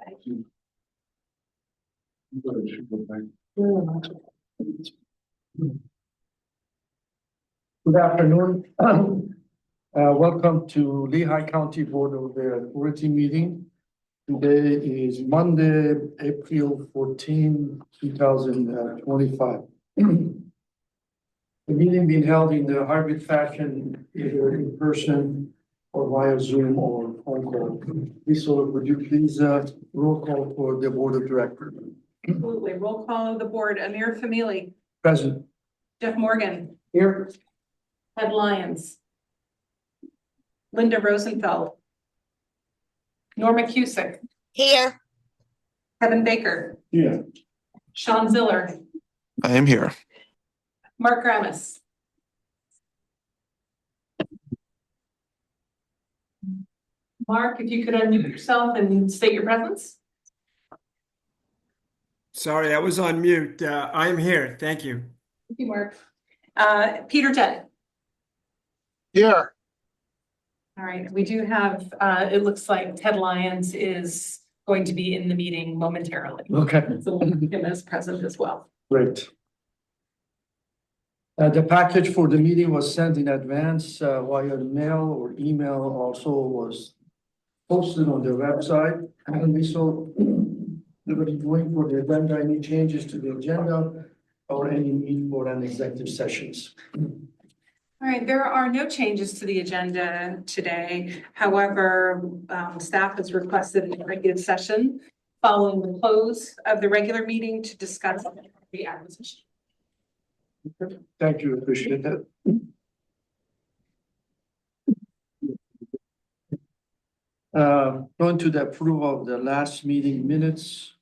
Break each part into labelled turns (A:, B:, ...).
A: Good afternoon. Welcome to Lehigh County Board of Authority meeting. Today is Monday, April 14, 2025. The meeting being held in the hybrid fashion, either in person or via Zoom or phone call. Lisa, would you please roll call for the Board of Directors?
B: Absolutely. Roll call of the board. Amir Famili.
A: Present.
B: Jeff Morgan.
A: Here.
B: Ted Lyons. Linda Rosenfeld. Norma Cusick.
C: Here.
B: Kevin Baker.
A: Yeah.
B: Sean Ziller.
D: I am here.
B: Mark Ramis. Mark, if you could unmute yourself and state your presence.
E: Sorry, I was on mute. I am here. Thank you.
B: Thank you, Mark. Peter Jett.
D: Here.
B: All right, we do have, it looks like Ted Lyons is going to be in the meeting momentarily.
A: Okay.
B: So we'll keep him as present as well.
A: Great. The package for the meeting was sent in advance via mail or email, also was posted on the website. And we saw everybody going for the agenda, any changes to the agenda or any need for an executive sessions.
B: All right, there are no changes to the agenda today. However, staff has requested an executive session following the close of the regular meeting to discuss the acquisition.
A: Thank you, appreciate that. Going to the approval of the last meeting minutes.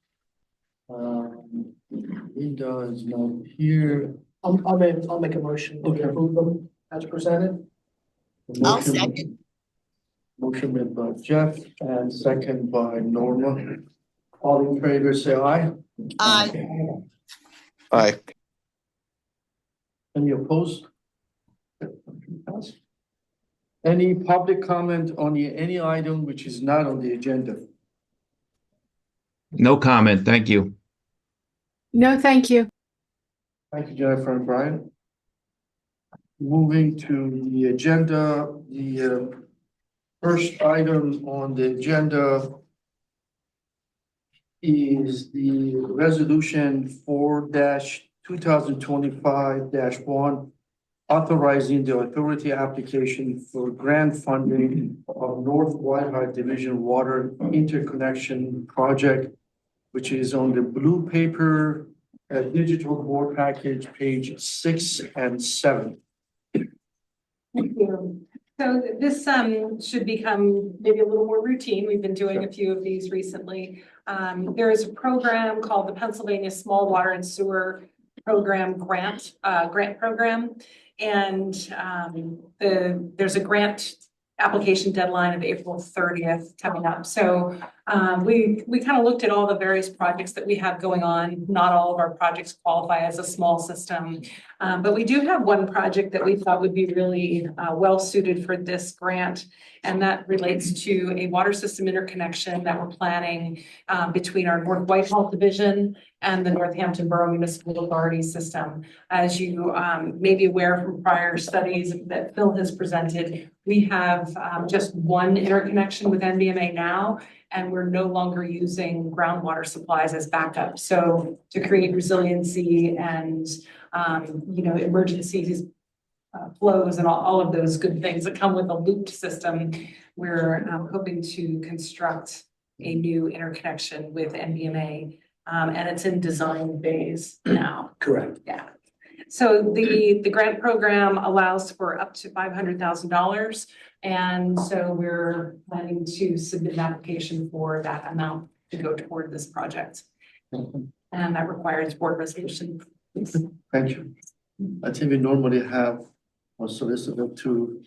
A: Linda is not here.
F: I'll make a motion to approve them as presented.
C: I'll
A: Motion-
C: second.
A: Motion made by Jeff and second by Norma. All in favor, say aye.
C: Aye.
D: Aye.
A: Any opposed? Any public comment on any item which is not on the agenda?
G: No comment, thank you.
H: No, thank you.
A: Thank you, Jennifer and Brian. Moving to the agenda, the first item on the agenda is the resolution 4-2025-1 authorizing the authority application for grant funding of North Lehigh Division Water Interconnection Project, which is on the blue paper, digital board package, page 6 and 7.
B: Thank you. So this should become maybe a little more routine. We've been doing a few of these recently. There is a program called the Pennsylvania Small Water and Sewer Program grant program. And there's a grant application deadline of April 30th coming up. So we kind of looked at all the various projects that we have going on. Not all of our projects qualify as a small system, but we do have one project that we thought would be really well suited for this grant. And that relates to a water system interconnection that we're planning between our North Whitehall Division and the Northampton Borough Municipal Authority system. As you may be aware from prior studies that Phil has presented, we have just one interconnection with NBMA now, and we're no longer using groundwater supplies as backup. So to create resiliency and emergencies, flows and all of those good things that come with a looped system, we're hoping to construct a new interconnection with NBMA, and it's in design phase now.
A: Correct.
B: Yeah. So the grant program allows for up to $500,000. And so we're planning to submit an application for that amount to go toward this project. And that requires board resolution.
A: Thank you. I think we normally have a solicitor to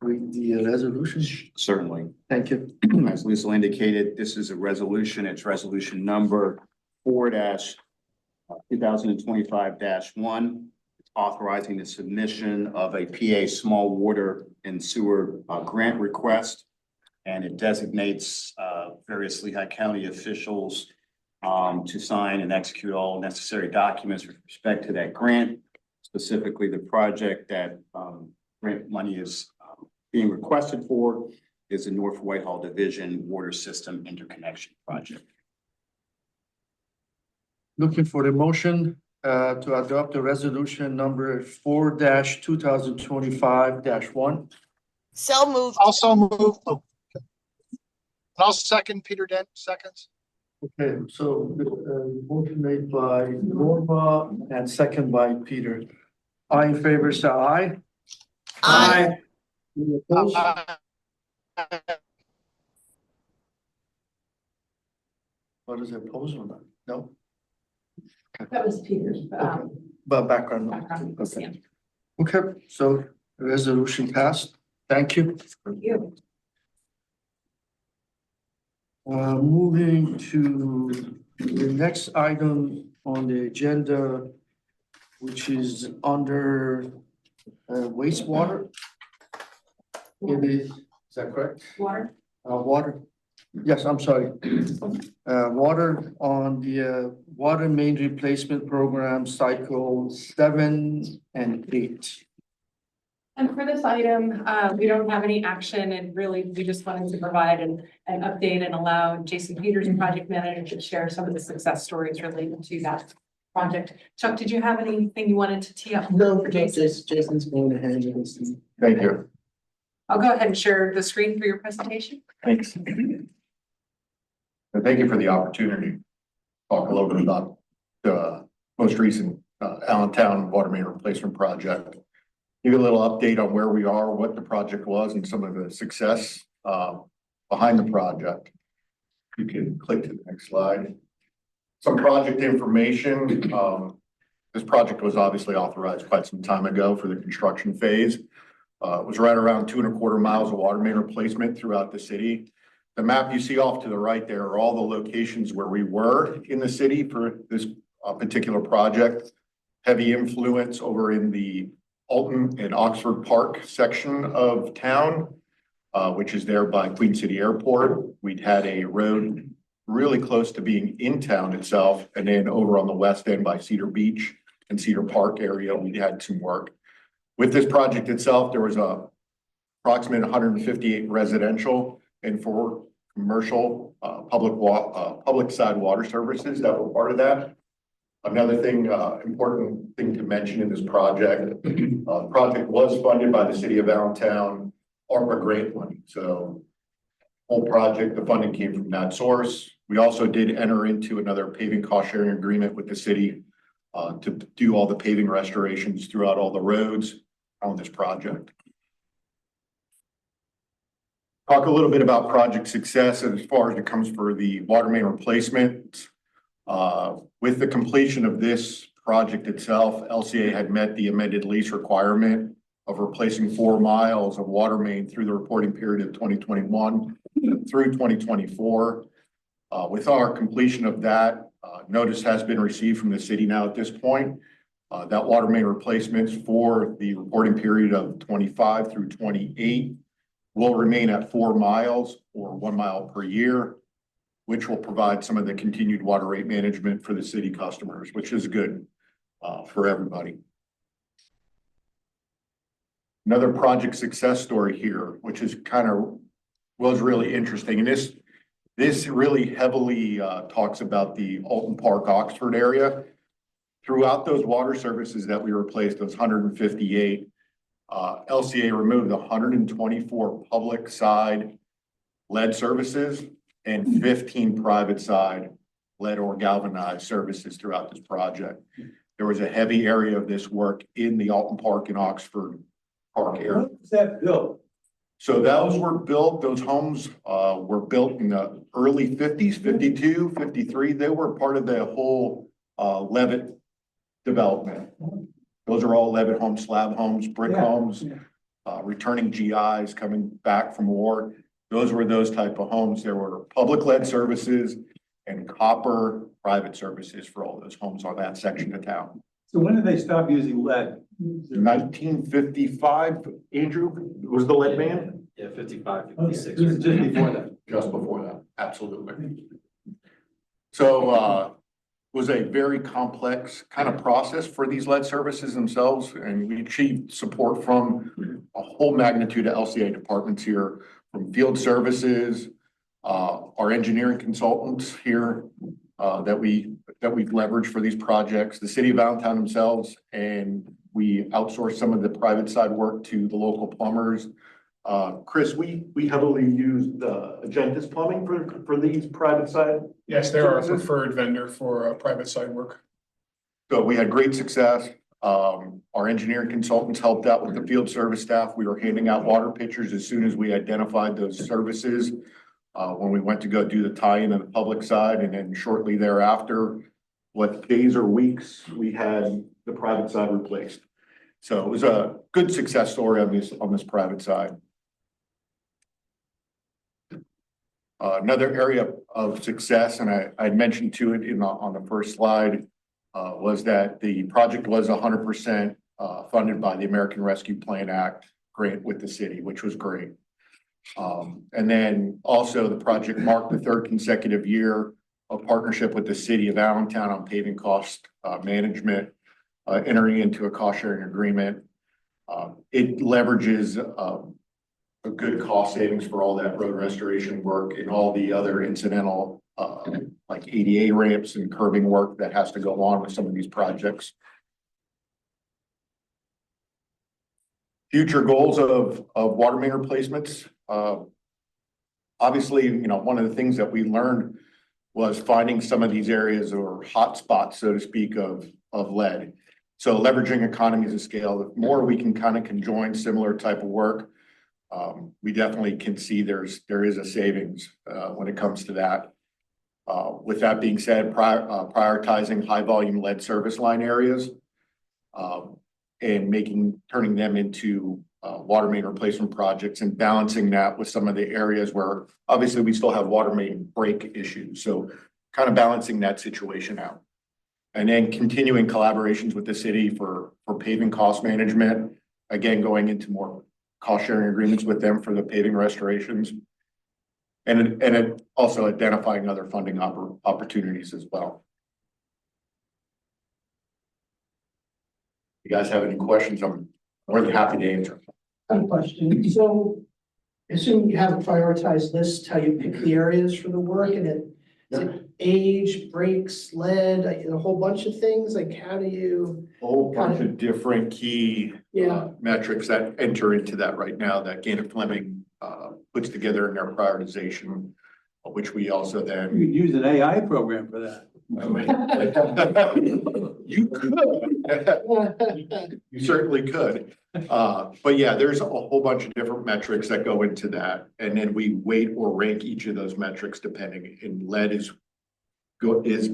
A: read the resolution.
I: Certainly.
A: Thank you.
I: As Lisa indicated, this is a resolution. It's resolution number 4-2025-1. It's authorizing the submission of a PA small water and sewer grant request. And it designates various Lehigh County officials to sign and execute all necessary documents with respect to that grant. Specifically, the project that grant money is being requested for is the North Whitehall Division Water System Interconnection Project.
A: Looking for the motion to adopt the resolution number 4-2025-1.
C: So moved.
D: Also move. I'll second Peter Dent, seconds.
A: Okay, so motion made by Norma and second by Peter. All in favor, say aye.
C: Aye.
A: Any opposed? What is it, opposed or not? No?
B: That was Peter's,
A: Okay. But background.
B: background.
A: Okay.
B: Yeah.
A: Okay, so the resolution passed. Thank you.
B: Thank you.
A: Moving to the next item on the agenda, which is under wastewater. It is that correct?
B: Water.
A: Water. Yes, I'm sorry. Water on the water main replacement program cycle 7 and 8.
B: And for this item, we don't have any action and really, we just wanted to provide an update and allow Jason Peters, project manager, to share some of the success stories related to that project. Chuck, did you have anything you wanted to tee up?
F: No,
B: for Jason?
F: Jason's going to handle this.
I: Thank you.
B: I'll go ahead and share the screen for your presentation.
G: Thanks. And thank you for the opportunity to talk a little bit about the most recent Allentown water main replacement project. Give you a little update on where we are, what the project was, and some of the success behind the project. You can click to the next slide. Some project information. This project was obviously authorized quite some time ago for the construction phase. It was right around 2.25 miles of water main replacement throughout the city. The map you see off to the right there are all the locations where we were in the city for this particular project. Heavy influence over in the Alton and Oxford Park section of town, which is there by Queen City Airport. We'd had a road really close to being in town itself. And then over on the west end by Cedar Beach and Cedar Park area, we'd had some work. With this project itself, there was approximately 158 residential and 4 commercial public side water services that were part of that. Another thing, important thing to mention in this project, the project was funded by the city of Allentown ARPA grant money. So whole project, the funding came from that source. We also did enter into another paving cost sharing agreement with the city to do all the paving restorations throughout all the roads on this project. Talk a little bit about project success as far as it comes for the water main replacement. With the completion of this project itself, LCA had met the amended lease requirement of replacing 4 miles of water main through the reporting period of 2021 through 2024. With our completion of that, notice has been received from the city now at this point. That water main replacements for the reporting period of 25 through 28 will remain at 4 miles or 1 mile per year, which will provide some of the continued water rate management for the city customers, which is good for everybody. Another project success story here, which is was really interesting. And this really heavily talks about the Alton Park, Oxford area. Throughout those water services that we replaced, those 158, LCA removed 124 public side lead services and 15 private side lead or galvanized services throughout this project. There was a heavy area of this work in the Alton Park and Oxford Park area.
J: When was that built?
G: So those homes were built in the early 50s, 52, 53. They were part of the whole Levitt development. Those are all Levitt homes, slab homes, brick homes, returning GIs coming back from war. Those were those type of homes. There were public lead services and copper private services for all those homes on that section of town.
J: So when did they stop using lead?
G: 1955, Andrew, was the lead ban?
J: Yeah, 55,
A: Okay,
J: 56.
A: this is just before that.
G: Just before that, absolutely. So, it was a very complex kind of process for these lead services themselves, and we achieved support from a whole magnitude of LCA departments here, from field services, our engineering consultants here, that we've leveraged for these projects, the city of Allentown themselves, and we outsourced some of the private side work to the local plumbers. Chris, we heavily used Agentis Plumbing for these private side.
D: Yes, they're our preferred vendor for private side work.
G: So we had great success. Our engineering consultants helped out with the field service staff. We were handing out water pitchers as soon as we identified those services. When we went to go do the tie-in on the public side, and then shortly thereafter, days or weeks, we had the private side replaced. So it was a good success story on this private side. Another area of success, and I mentioned to it on the first slide, was that the project was 100% funded by the American Rescue Plan Act grant with the city, which was great. And then also the project marked the third consecutive year of partnership with the city of Allentown on paving cost management, entering into a cost sharing agreement. It leverages a good cost savings for all that road restoration work and all the other incidental like ADA ramps and curbing work that has to go on with some of these projects. Future goals of water main replacements. Obviously, one of the things that we learned was finding some of these areas or hot spots, so to speak, of lead. So leveraging economies of scale, the more we can kind of conjoin similar type of work, we definitely can see there is a savings when it comes to that. With that being said, prioritizing high volume lead service line areas and turning them into water main replacement projects, and balancing that with some of the areas where obviously we still have water main break issues. So kind of balancing that situation out. And then continuing collaborations with the city for paving cost management, again, going into more cost sharing agreements with them for the paving restorations. And also identifying other funding opportunities as well. You guys have any questions? I'm more than happy to answer.
F: I have a question. So assume you have a prioritized list, how you pick the areas for the work, and is it age, brakes, lead, a whole bunch of things? Like how do you?
G: A whole bunch of different key metrics that enter into that right now that Gannett Fleming puts together in their prioritization, which we also then.
A: You could use an AI program for that.
G: You could. You certainly could. But yeah, there's a whole bunch of different metrics that go into that. And then we weight or rank each of those metrics depending, and lead is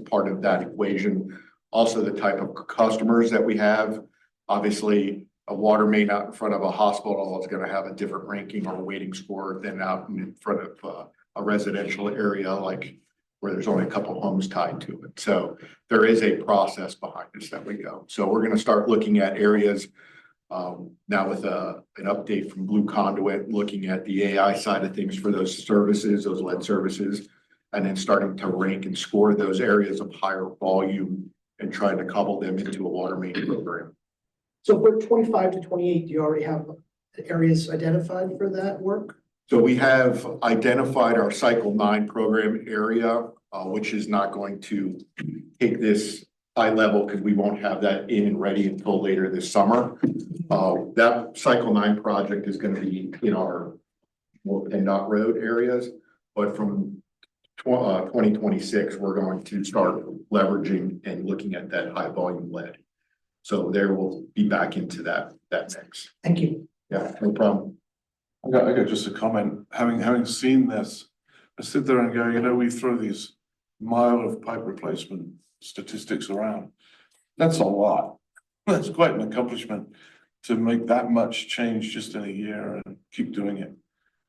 G: part of that equation. Also the type of customers that we have. Obviously, a water main out in front of a hospital is going to have a different ranking or weighting score than out in front of a residential area like where there's only a couple homes tied to it. So there is a process behind this that we go. So we're going to start looking at areas now with an update from Blue Conduit, looking at the AI side of things for those services, those lead services, and then starting to rank and score those areas of higher volume and trying to couple them into a water main program.
F: So for 25 to 28, do you already have areas identified for that work?
G: So we have identified our Cycle 9 program area, which is not going to take this high level because we won't have that in and ready until later this summer. That Cycle 9 project is going to be in our more PennDOT road areas, but from 2026, we're going to start leveraging and looking at that high volume lead. So there will be back into that mix.
F: Thank you.
G: Yeah, no problem.
K: I got just a comment. Having seen this, I sit there and go, we throw these mile of pipe replacement statistics around. That's a lot. That's quite an accomplishment to make that much change just in a year and keep doing it.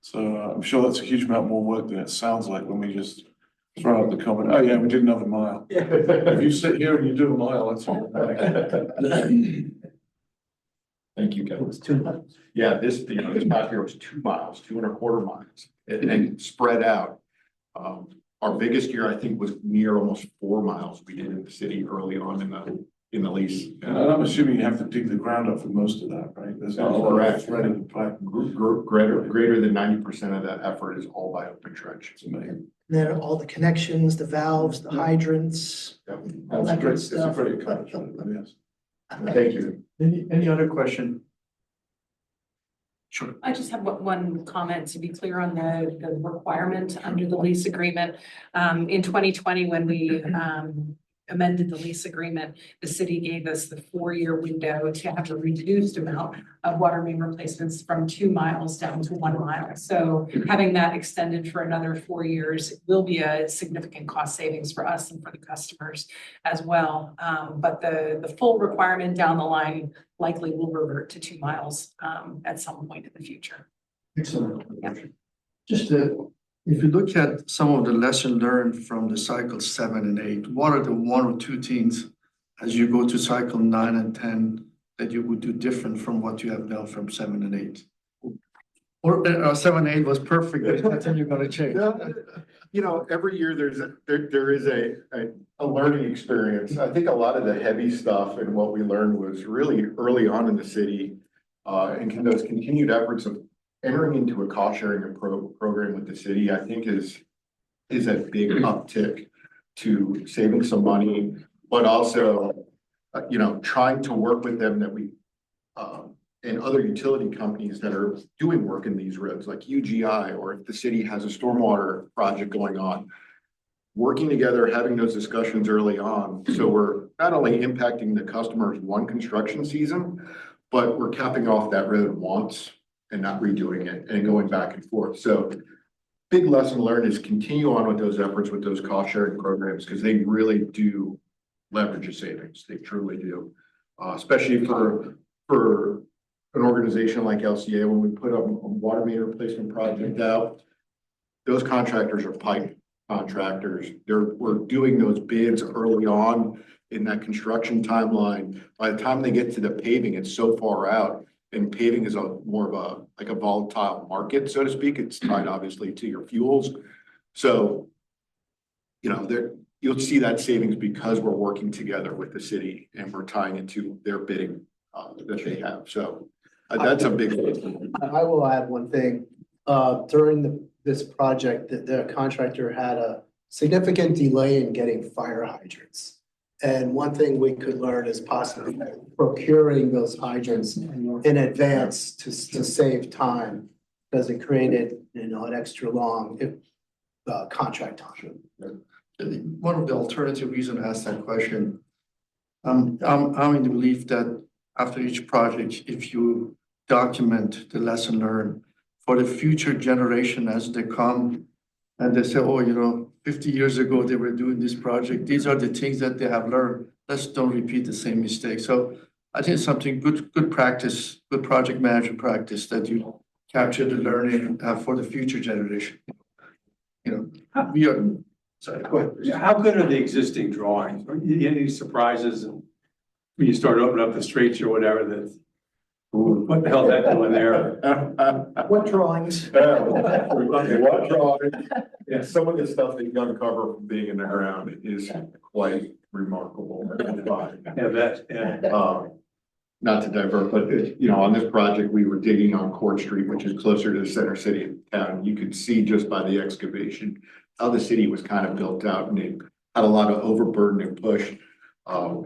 K: So I'm sure that's a huge amount more work than it sounds like when we just throw out the comment, oh yeah, we did another mile. If you sit here and you do a mile, that's all.
G: Thank you,
F: It
G: Kevin.
F: was 2 months.
G: Yeah, this past year was 2 miles, 2.25 miles, and spread out. Our biggest year, I think, was near almost 4 miles we did in the city early on in the lease.
K: And I'm assuming you have to dig the ground up for most of that, right? There's not a lot
G: Correct.
K: of threaded and pipe.
G: Greater than 90% of that effort is all by open trench.
K: It's amazing.
F: Then all the connections, the valves, the hydrants,
G: Yeah.
F: all
K: That's
F: that
K: great.
F: good
K: It's a
F: stuff.
K: great accomplishment, yes.
G: Thank you.
A: Any other question? Sure.
B: I just have one comment to be clear on the requirement under the lease agreement. In 2020, when we amended the lease agreement, the city gave us the 4-year window to have a reduced amount of water main replacements from 2 miles down to 1 mile. So having that extended for another 4 years will be a significant cost savings for us and for the customers as well. But the full requirement down the line likely will revert to 2 miles at some point in the future.
A: Excellent. Just if you look at some of the lessons learned from the cycle 7 and 8, what are the 1 or 2 things as you go to cycle 9 and 10 that you would do different from what you have done from 7 and 8? Or 7 and 8 was perfect, there's nothing you're gonna change.
G: You know, every year there is a learning experience. I think a lot of the heavy stuff and what we learned was really early on in the city. And those continued efforts of entering into a cost sharing program with the city, I think is a big uptick to saving some money, but also, trying to work with them that we, and other utility companies that are doing work in these roads, like UGI, or if the city has a stormwater project going on, working together, having those discussions early on. So we're not only impacting the customers one construction season, but we're capping off that road once and not redoing it and going back and forth. So big lesson learned is continue on with those efforts, with those cost sharing programs, because they really do leverage a savings. They truly do. Especially for an organization like LCA, when we put a water main replacement project out, those contractors are pipe contractors. We're doing those bids early on in that construction timeline. By the time they get to the paving, it's so far out, and paving is more of a volatile market, so to speak. It's tied obviously to your fuels. So, you'll see that savings because we're working together with the city and we're tying it to their bidding that they have. So that's a big thing.
F: I will add one thing. During this project, the contractor had a significant delay in getting fire hydrants. And one thing we could learn is possibly procuring those hydrants in advance to save time, because it created, an extra long contract time.
A: One of the alternative reasons I asked that question, I'm in the belief that after each project, if you document the lesson learned for the future generation as they come and they say, oh, 50 years ago, they were doing this project. These are the things that they have learned. Let's don't repeat the same mistake. So I think something good practice, good project management practice that you capture the learning for the future generation. We are, sorry, go ahead.
J: How good are the existing drawings? Are you getting any surprises when you start opening up the streets or whatever that, what the hell is that doing there?
F: What drawings?
G: What drawing? Yeah, some of the stuff that you uncover from being in the ground is quite remarkable.
J: Yeah, that,
G: Not to divert, but on this project, we were digging on Court Street, which is closer to the center city of town. You could see just by the excavation how the city was kind of built out, and it had a lot of overburden and push.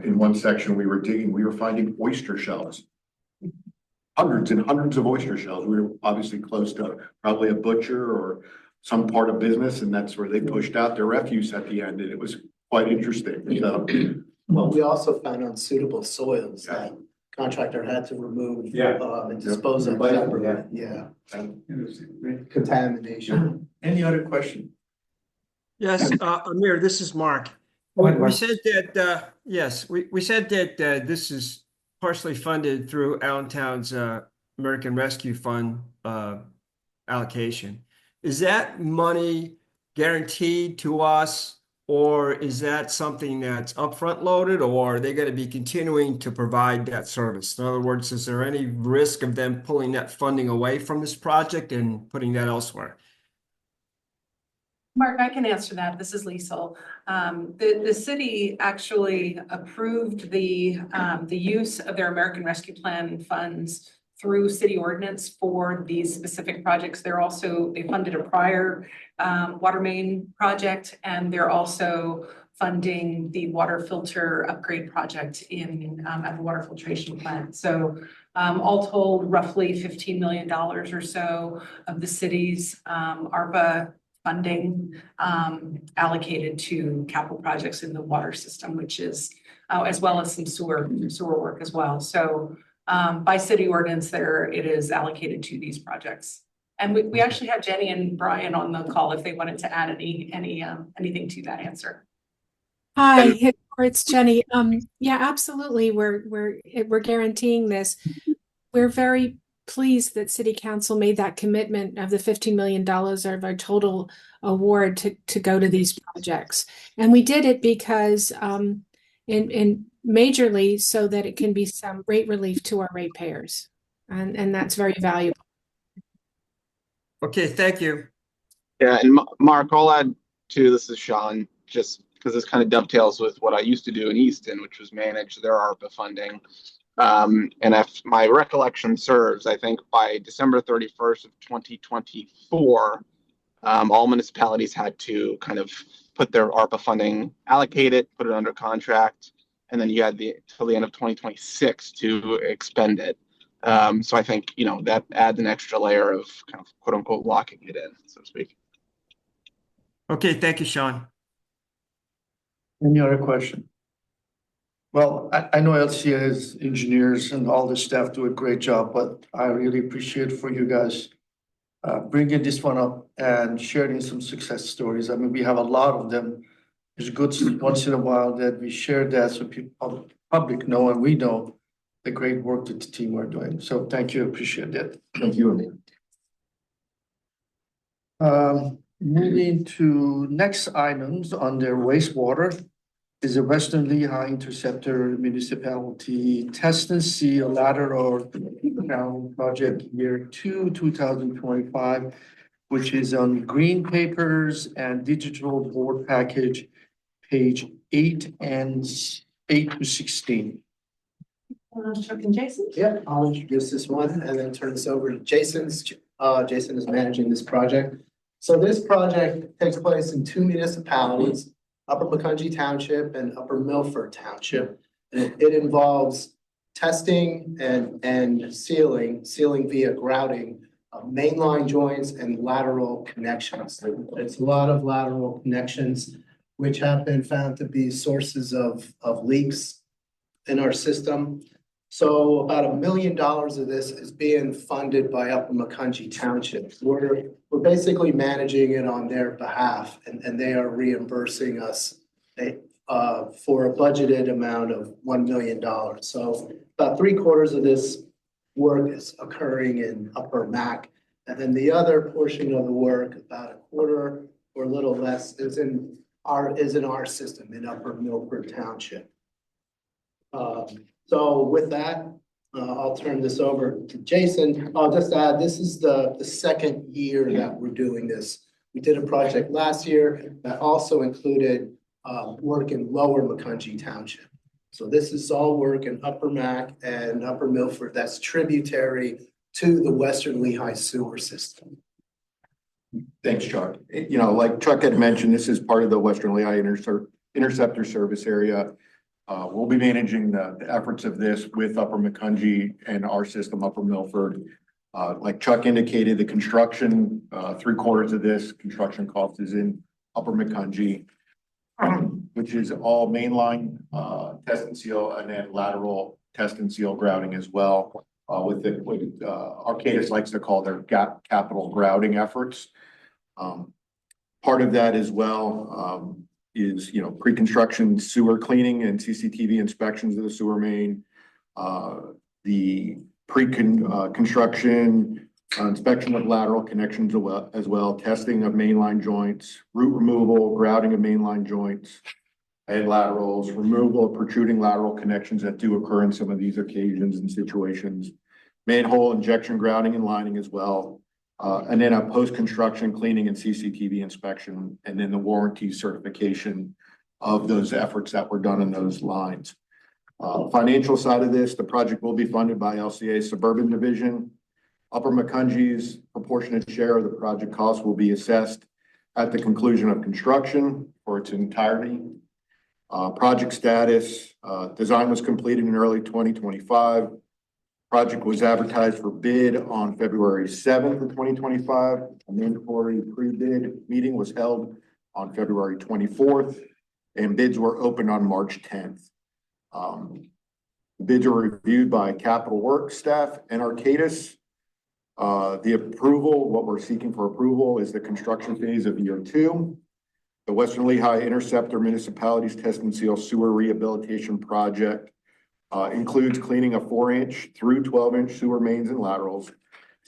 G: In one section we were digging, we were finding oyster shells. Hundreds and hundreds of oyster shells. We were obviously close to probably a butcher or some part of business, and that's where they pushed out their refuse at the end, and it was quite interesting. So,
F: Well, we also found unsuitable soils that contractor had to remove.
J: Yeah.
F: And dispose of separately. Yeah, contamination.
A: Any other question?
E: Yes, Amir, this is Mark.
A: Go ahead,
E: We
A: Mark.
E: said that, yes, we said that this is partially funded through Allentown's American Rescue Fund allocation. Is that money guaranteed to us, Or is that something that's upfront loaded, or are they going to be continuing to provide that service? In other words, is there any risk of them pulling that funding away from this project and putting that elsewhere?
B: Mark, I can answer that. This is Liesel. The city actually approved the use of their American Rescue Plan funds through city ordinance for these specific projects. They funded a prior water main project, and they're also funding the water filter upgrade project at the water filtration plant. So all told, roughly $15 million or so of the city's ARPA funding allocated to capital projects in the water system, which is as well as some sewer work as well. So by city ordinance, it is allocated to these projects. And we actually have Jenny and Brian on the call if they wanted to add anything to that answer.
H: Hi, it's Jenny. Yeah, absolutely. We're guaranteeing this. We're very pleased that City Council made that commitment of the $15 million of our total award to go to these projects. And we did it because in majorly so that it can be some rate relief to our ratepayers. And that's very valuable.
E: Okay, thank you.
L: Yeah, and Mark, I'll add to this is Sean, just because this kind of dovetails with what I used to do in Easton, which was manage their ARPA funding. And if my recollection serves, I think by December 31st of 2024, all municipalities had to kind of put their ARPA funding, allocate it, put it under contract, and then you had till the end of 2026 to expend it. So I think, that adds an extra layer of kind of quote unquote locking it in, so to speak.
E: Okay, thank you, Sean.
A: Any other question? Well, I know LCA's engineers and all the staff do a great job, but I really appreciate for you guys bringing this one up and sharing some success stories. I mean, we have a lot of them. It's good once in a while that we share that so people, public know and we know the great work that the team are doing. So thank you, appreciate that.
G: Thank you.
A: Moving to next items under wastewater is a Western Lehigh Interceptor Municipality Test and Seal Lateral Canal Project Year 2, 2025, which is on green papers and digital board package, page 8 and 8 to 16.
B: Chuck and Jason?
F: Yeah, I'll introduce this one and then turn this over to Jason. Jason is managing this project. So this project takes place in two municipalities, Upper Macungie Township and Upper Milford Township. And it involves testing and sealing via grouting of mainline joints and lateral connections. It's a lot of lateral connections, which have been found to be sources of leaks in our system. So about $1 million of this is being funded by Upper Macungie Township. We're basically managing it on their behalf, and they are reimbursing us for a budgeted amount of $1 million. So about 3/4 of this work is occurring in Upper Mac, and then the other portion of the work, about 1/4 or a little less, is in our system in Upper Milford Township. So with that, I'll turn this over to Jason. I'll just add, this is the second year that we're doing this. We did a project last year that also included work in Lower Macungie Township. So this is all work in Upper Mac and Upper Milford that's tributary to the Western Lehigh sewer system.
G: Thanks, Chuck. Like Chuck had mentioned, this is part of the Western Lehigh Interceptor Service Area. We'll be managing the efforts of this with Upper Macungie and our system, Upper Milford. Like Chuck indicated, the construction, 3/4 of this construction cost is in Upper Macungie, which is all mainline test and seal, and then lateral test and seal grouting as well. With what Arcadis likes to call their capital grouting efforts. Part of that as well is, pre-construction sewer cleaning and CCTV inspections of the sewer main. The pre-construction inspection of lateral connections as well, testing of mainline joints, root removal, grouting of mainline joints and laterals, removal of protruding lateral connections that do occur in some of these occasions and situations, manhole injection grouting and lining as well, and then a post-construction cleaning and CCTV inspection, and then the warranty certification of those efforts that were done in those lines. Financial side of this, the project will be funded by LCA Suburban Division. Upper Macungee's proportionate share of the project cost will be assessed at the conclusion of construction for its entirety. Project status, design was completed in early 2025. Project was advertised for bid on February 7th of 2025. A mandatory pre-bid meeting was held on February 24th, and bids were opened on March 10th. Bids were reviewed by Capital Works staff and Arcadis. The approval, what we're seeking for approval is the construction phase of year 2. The Western Lehigh Interceptor Municipalities Test and Seal Sewer Rehabilitation Project includes cleaning of 4-inch through 12-inch sewer mains and laterals,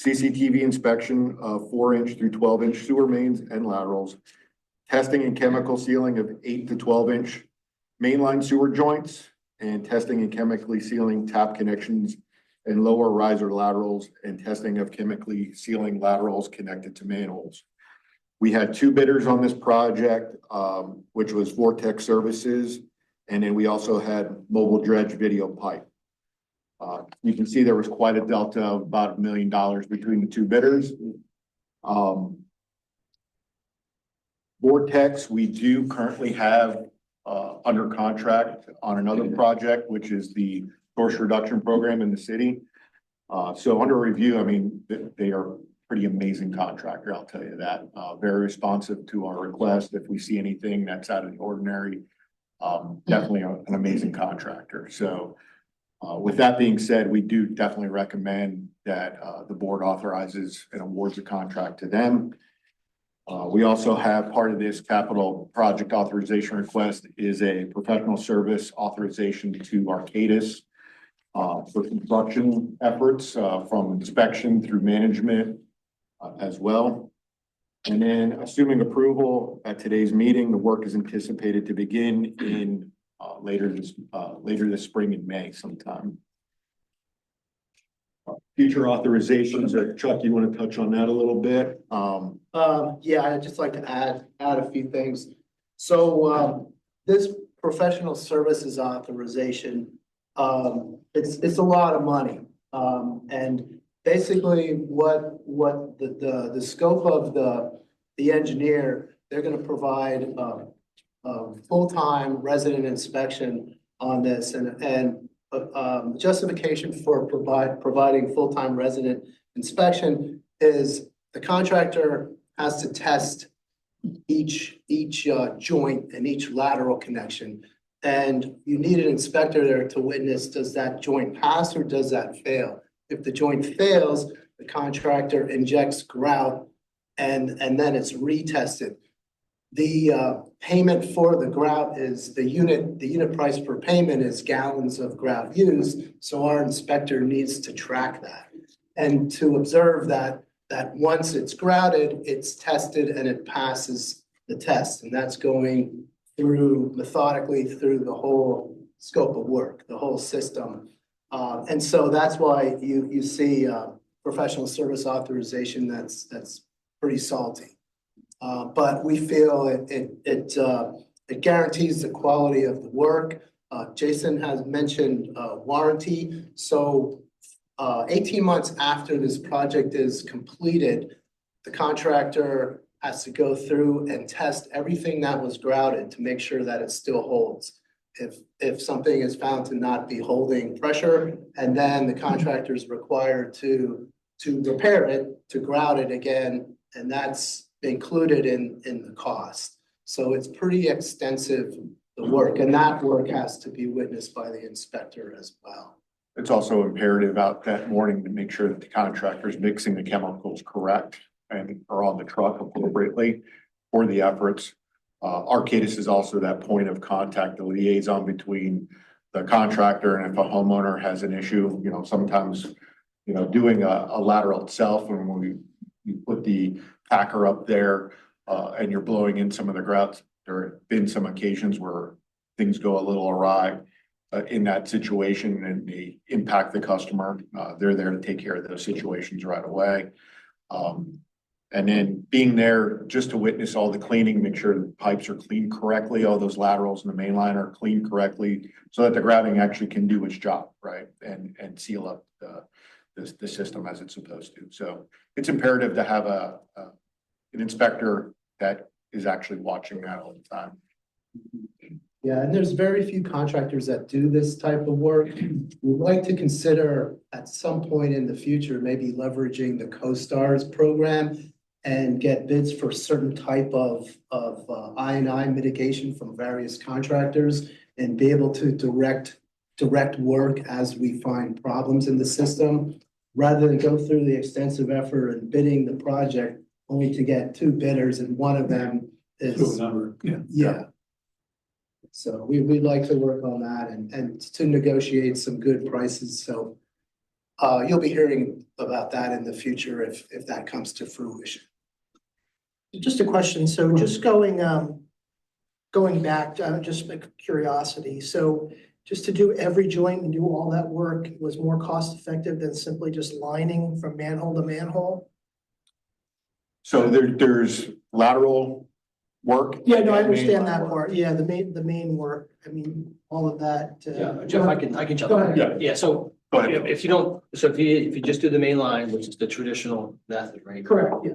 G: CCTV inspection of 4-inch through 12-inch sewer mains and laterals, testing and chemical sealing of 8 to 12-inch mainline sewer joints, and testing and chemically sealing tap connections and lower riser laterals, and testing of chemically sealing laterals connected to manholes. We had 2 bidders on this project, which was Vortex Services, and then we also had Mobile Dredge Video Pipe. You can see there was quite a delta of about $1 million between the 2 bidders. Vortex, we do currently have under contract on another project, which is the source reduction program in the city. So under review, I mean, they are pretty amazing contractor, I'll tell you that. Very responsive to our request. If we see anything that's out of the ordinary, definitely an amazing contractor. So with that being said, we do definitely recommend that the board authorizes and awards a contract to them. We also have part of this capital project authorization request is a professional service authorization to Arcadis for construction efforts from inspection through management as well. And then assuming approval at today's meeting, the work is anticipated to begin in later this spring in May sometime. Future authorizations, Chuck, you want to touch on that a little bit?
F: Yeah, I'd just like to add a few things. So this professional services authorization, it's a lot of money. And basically what the scope of the engineer, they're going to provide full-time resident inspection on this, and justification for providing full-time resident inspection is the contractor has to test each joint and each lateral connection. And you need an inspector there to witness, does that joint pass or does that fail? If the joint fails, the contractor injects grout and then it's retested. The payment for the grout is the unit price per payment is gallons of grout used. So our inspector needs to track that and to observe that once it's grouted, it's tested and it passes the test. And that's going through methodically through the whole scope of work, the whole system. And so that's why you see professional service authorization that's pretty salty. But we feel it guarantees the quality of the work. Jason has mentioned warranty. So 18 months after this project is completed, the contractor has to go through and test everything that was grouted to make sure that it still holds. If something is found to not be holding pressure, and then the contractor is required to repair it, to grout it again, and that's included in the cost. So it's pretty extensive, the work, and that work has to be witnessed by the inspector as well.
G: It's also imperative out that morning to make sure that the contractor is mixing the chemicals correct and are on the truck appropriately for the efforts. Arcadis is also that point of contact, the liaison between the contractor, and if a homeowner has an issue, sometimes doing a lateral itself, and when you put the packer up there, and you're blowing in some of the grouts, there have been some occasions where things go a little awry in that situation and they impact the customer. They're there to take care of those situations right away. And then being there just to witness all the cleaning, make sure the pipes are cleaned correctly, all those laterals in the main line are cleaned correctly, so that the grouting actually can do its job, right? And seal up the system as it's supposed to. So it's imperative to have an inspector that is actually watching that all the time.
F: Yeah, and there's very few contractors that do this type of work. We'd like to consider at some point in the future, maybe leveraging the CoStarz program and get bids for certain type of I&I mitigation from various contractors and be able to direct work as we find problems in the system, rather than go through the extensive effort in bidding the project only to get two bidders and one of them is. Yeah. So we'd like to work on that and to negotiate some good prices. So you'll be hearing about that in the future if that comes to fruition.
M: Just a question. So just going back, just a curiosity. So just to do every joint and do all that work was more cost effective than simply just lining from manhole to manhole?
G: So there's lateral work.
M: Yeah, no, I understand that part. Yeah, the main work. I mean, all of that.
N: Yeah, Jeff, I can jump
M: Go
N: in.
M: ahead.
G: Yeah.
N: Yeah, so
G: Go ahead.
N: if you don't, so if you just do the main line, which is the traditional method, right?
M: Correct, yeah.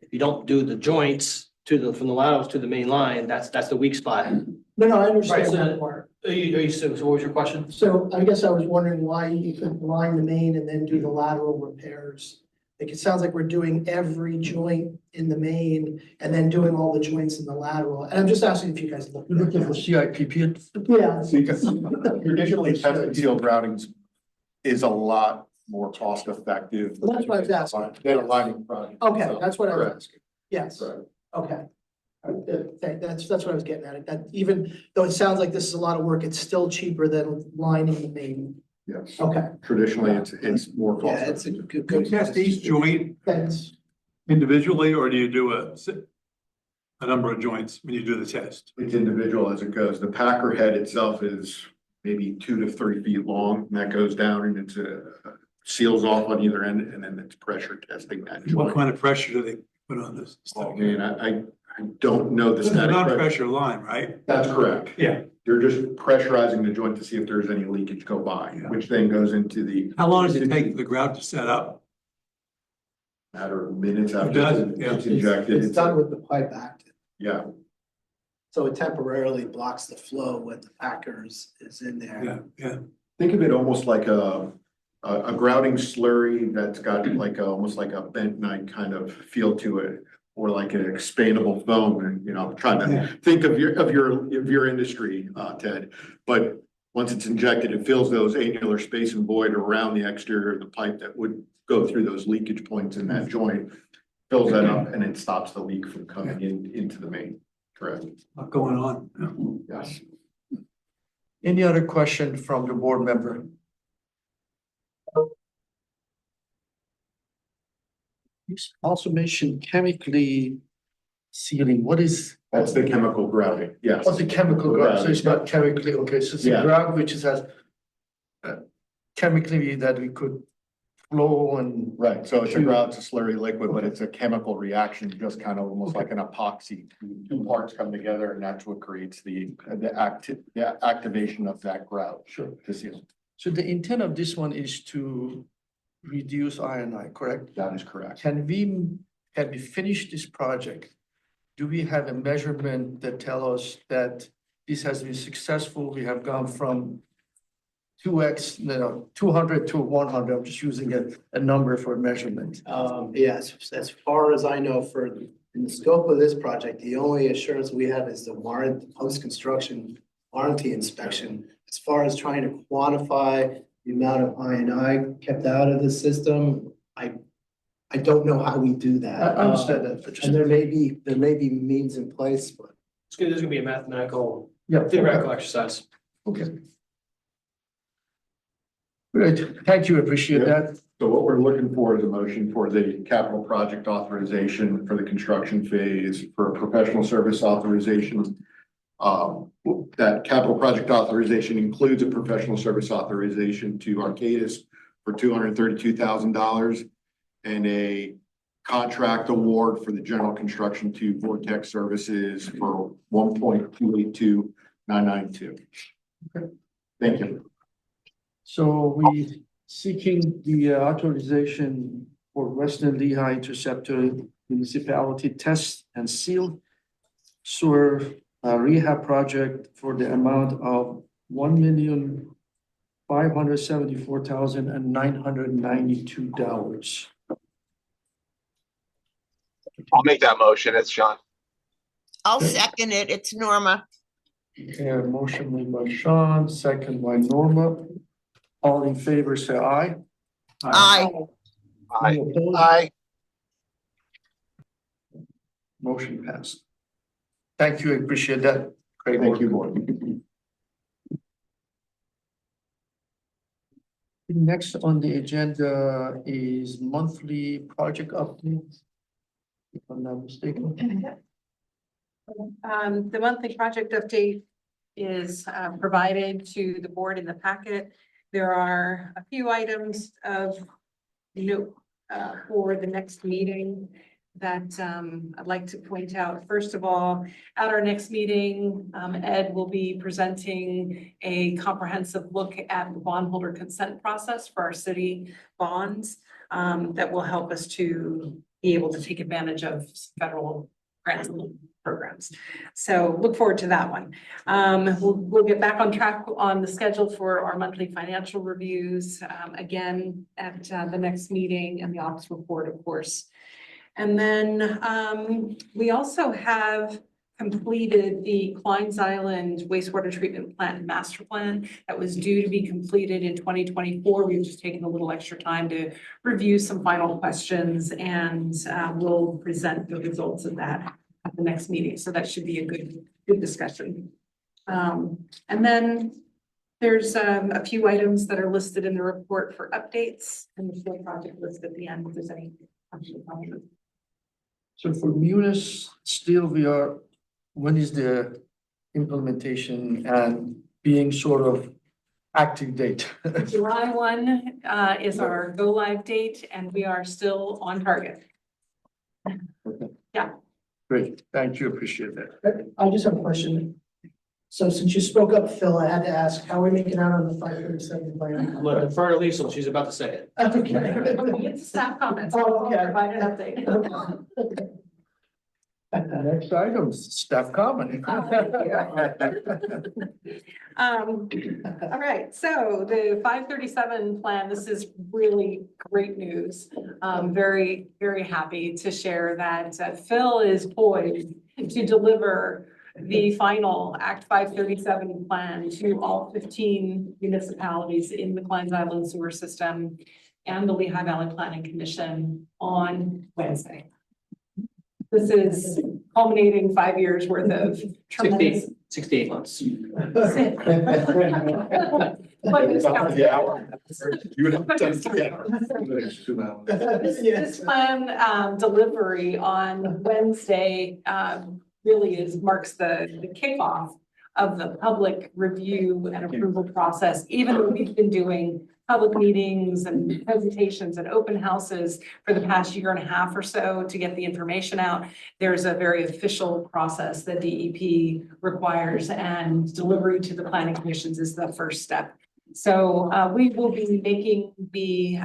N: If you don't do the joints from the laterals to the main line, that's the weak spot.
M: No, I understand
N: Right, so-
M: that part.
N: So what was your question?
M: So I guess I was wondering why you could line the main and then do the lateral repairs. Like, it sounds like we're doing every joint in the main and then doing all the joints in the lateral. And I'm just asking if you guys look.
A: You're looking for CIPP?
M: Yeah.
G: Traditionally, test and seal groutings is a lot more cost effective.
M: Well, that's what I was asking.
G: Than a lining project.
M: Okay,
G: So,
M: that's what I was
G: correct.
M: asking. Yes,
G: Correct.
M: okay. That's what I was getting at. That even though it sounds like this is a lot of work, it's still cheaper than lining the main.
G: Yes.
M: Okay,
G: Traditionally, it's more cost.
F: Yeah, it's a
G: effective.
F: good.
J: You test each joint
M: thanks.
J: individually, or do you do a number of joints when you do the test?
G: It's individual as it goes. The packer head itself is maybe 2 to 3 feet long, and that goes down and it's seals off on either end, and then it's pressure testing that
J: What
G: joint.
J: kind of pressure do they put on this
G: Oh,
J: stuff?
G: man, I don't know the
J: This is a
G: static pressure.
J: non-pressure line, right?
G: That's correct.
J: Yeah.
G: They're just pressurizing the joint to see if there's any leakage go by,
J: Yeah.
G: which then goes into the
J: How long does it take for the grout to set up?
G: matter of minutes
J: It
G: after
J: does,
G: it's
J: yeah.
G: injected.
F: It's done with the pipe active,
G: Yeah,
F: so it temporarily blocks the flow when the packers is in there.
J: Yeah, yeah.
G: think of it almost like a grouting slurry that's got like almost like a bentonite kind of feel to it. Or like an expandable foam, and I'm trying to think of your industry, Ted. But once it's injected, it fills those annular space and void around the exterior of the pipe that would go through those leakage points in that joint. Fills that up and it stops the leak from coming into the main. Correct.
J: What's going on?
G: Yes.
A: Any other question from the board member? You also mentioned chemically sealing. What is?
G: That's the chemical grouting. Yes.
A: What's the chemical grout? So it's not chemically, okay, so it's a
G: Yeah.
A: grout which is has chemically that we could flow and.
G: Right, so it's a grout, it's a slurry liquid, but it's a chemical reaction, just kind of almost like an epoxy. Two parts come together and that's what creates the activation of that grout.
A: Sure.
G: To seal.
A: So the intent of this one is to reduce I&I, correct?
G: That is correct.
A: Can we finish this project? Do we have a measurement that tell us that this has been successful? We have gone from 2x, 200 to 100. I'm just using a number for measurement.
F: Yes, as far as I know, in the scope of this project, the only assurance we have is the post-construction warranty inspection. As far as trying to quantify the amount of I&I kept out of the system, I don't know how we do that.
A: I understand that, but just.
F: And there may be means in place, but.
N: There's gonna be a mathematical,
A: Yeah.
N: theoretical exercise.
A: Okay. Great, thank you, appreciate that.
G: So what we're looking for is a motion for the capital project authorization for the construction phase for a professional service authorization. That capital project authorization includes a professional service authorization to Arcadis for $232,000 and a contract award for the general construction to Vortex Services for $1,282,992.
A: Okay.
G: Thank you.
A: So we seeking the authorization for Western Lehigh Interceptor Municipality Test and Seal Sewer rehab project for the amount of $1,574,992.
L: I'll make that motion. It's Sean.
C: I'll second it. It's Norma.
A: Motion made by Sean, second by Norma. All in favor, say aye.
C: Aye.
L: Aye.
A: Any opposed?
D: Aye.
A: Motion passed. Thank you, I appreciate that. Great
G: Thank
A: work.
G: you, board.
A: Next on the agenda is monthly project updates. If I'm not mistaken.
B: The monthly project update is provided to the board in the packet. There are a few items of note for the next meeting that I'd like to point out. First of all, at our next meeting, Ed will be presenting a comprehensive look at the bondholder consent process for our city bonds that will help us to be able to take advantage of federal grants and programs. So look forward to that one. We'll get back on track on the schedule for our monthly financial reviews, again, at the next meeting and the office report, of course. And then we also have completed the Kleins Island wastewater treatment plant master plan that was due to be completed in 2024. We've just taken a little extra time to review some final questions, and we'll present the results of that at the next meeting. So that should be a good discussion. And then there's a few items that are listed in the report for updates, and the full project list at the end if there's any questions.
A: So for Munis, still when is the implementation and being sort of active date?
B: July 1 is our go live date, and we are still on target. Yeah.
A: Great, thank you, appreciate that.
M: I just have a question. So since you spoke up, Phil, I had to ask, how are we making out on the 537 plan?
N: I'm gonna defer to Lisa, she's about to say it.
B: We get to staff comments.
M: Oh, okay.
B: I'll provide an update.
A: Next item, staff comment.
B: All right, so the 537 plan, this is really great news. Very, very happy to share that Phil is poised to deliver the final Act 537 plan to all 15 municipalities in the Kleins Island sewer system and the Lehigh Valley Planning Commission on Wednesday. This is culminating 5 years worth of tremendous.
N: 68 months.
B: But it's counting.
K: You would have done 3 hours.
B: This plan delivery on Wednesday really marks the kickoff of the public review and approval process. Even though we've been doing public meetings and presentations and open houses for the past year and a half or so to get the information out, there's a very official process that DEP requires, and delivery to the planning commissions is the first step. So we will be making the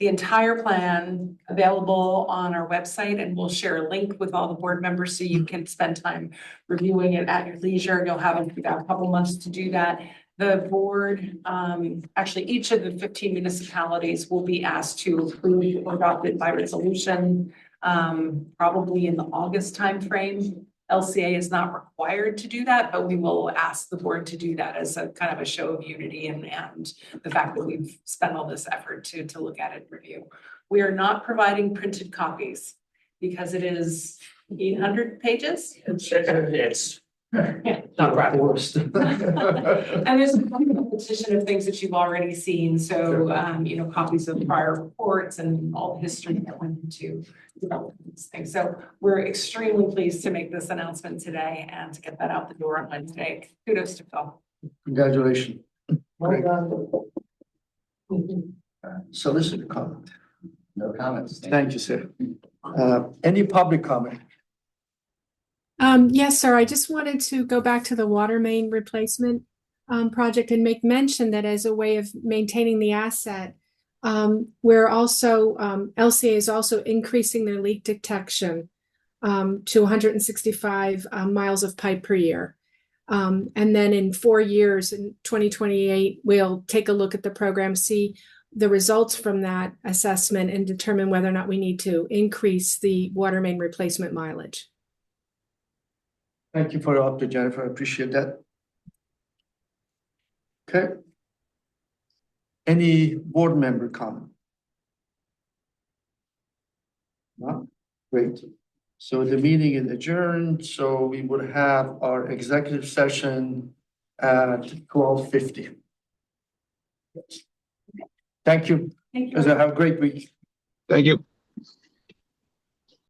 B: entire plan available on our website, and we'll share a link with all the board members so you can spend time reviewing it at your leisure. You'll have a couple months to do that. The board, actually each of the 15 municipalities will be asked to approve or adopt it by resolution, probably in the August timeframe. LCA is not required to do that, but we will ask the board to do that as a kind of a show of unity and the fact that we've spent all this effort to look at it and review. We are not providing printed copies because it is 800 pages.
N: It's Not a rabbit
A: forest.
B: And there's a repetition of things that you've already seen, so, copies of prior reports and all the history that went into developing these things. So we're extremely pleased to make this announcement today and to get that out the door on Wednesday. Kudos to Phil.
A: Congratulations.
M: Well done.
A: Solicitor comment.
I: No comments.
A: Thank you, sir. Any public comment?
H: Yes, sir. I just wanted to go back to the water main replacement project and make mention that as a way of maintaining the asset, we're also LCA is also increasing their leak detection to 165 miles of pipe per year. And then in 4 years, in 2028, we'll take a look at the program, see the results from that assessment, and determine whether or not we need to increase the water main replacement mileage.
A: Thank you for your update, Jennifer. I appreciate that. Okay. Any board member comment? No? Great. So the meeting is adjourned, so we would have our executive session at 12:50. Thank you.
B: Thank you.
A: Guys, have a great week.
L: Thank you.